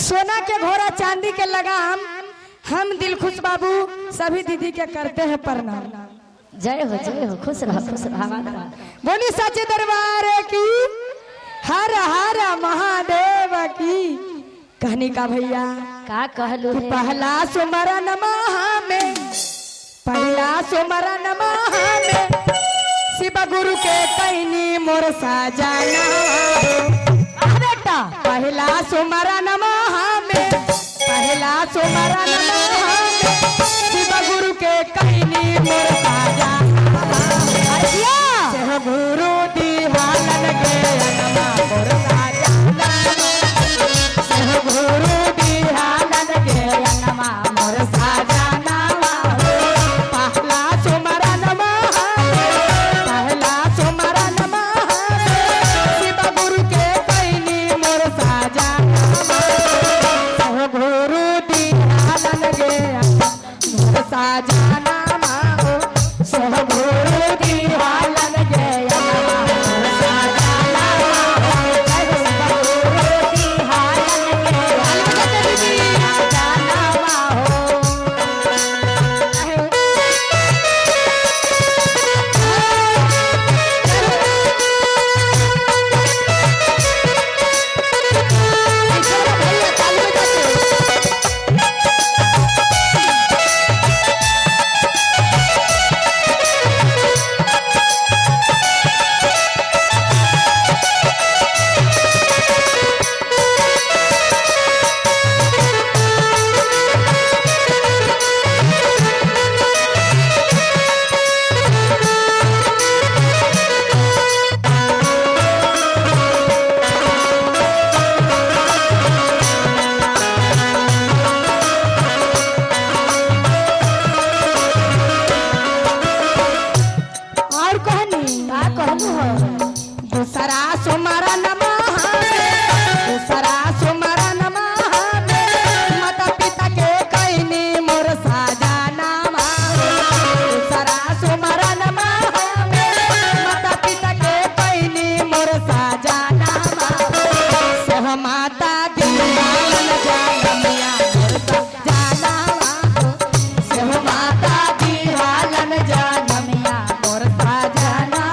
सोना के घोड़ा चांदी के लगाम, हम दिलखुश बाबू सभी दीदी के करते हैं प्रणाम। जय हो, खुश रहो। बोली सच्चे दरबार की, हर हर महादेव की। कहनी का भैया का कहलू है? पहला सुमरन में, पहला सुमरन में शिव गुरु के कैनी मोर साजना बेटा। पहला सुमरन में, पहला सुमरन में शिव गुरु के कैनी मोर साजना। गुरु दिहालन के अनमा मोर साजना, गुरु दिहालन के अनमा मोर साजना। पहला सुमरन पहला सुमरन शिव गुरु के कैनी मोर साजना। गुरु दिहालन के मोर साजना, गुरु दिहालन के दूसरा सुमरन दूसरा सुमरन माता पिता के कैनी मोर साजना। दूसरा सुमरन माता पिता के कैनी मोर साजना। सेह माता दिहालन जानमिया मोर साजना, सेह माता दिहालन जानमिया मोर साजना।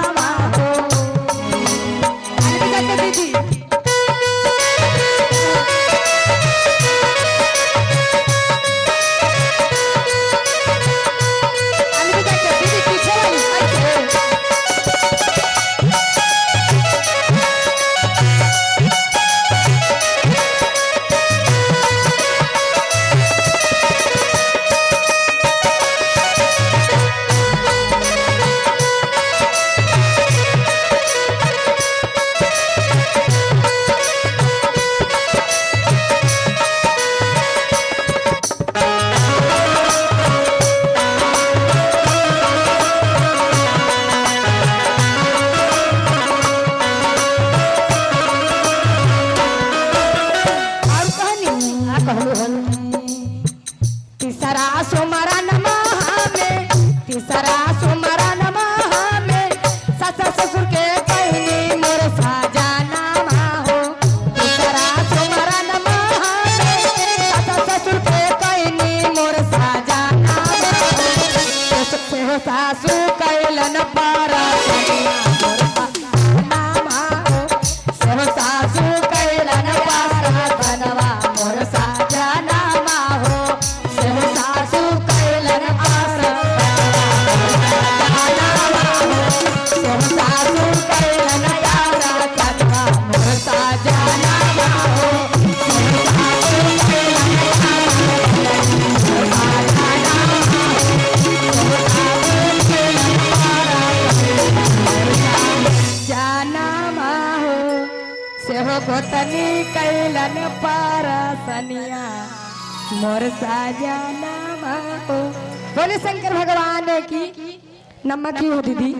तीसरा सुमरन में, तीसरा सुमरन में ससुर ससुर के कैनी मोर साजना। तीसरा सुमरन में ससुर ससुर के कैनी मोर साजना। सासू कैलन पारा सासू कैलन पारा बनवा मोर साजना। गोतनी कैलन पारसनिया मोर साजना। बोले शंकर भगवान की। नमक की हो दीदी।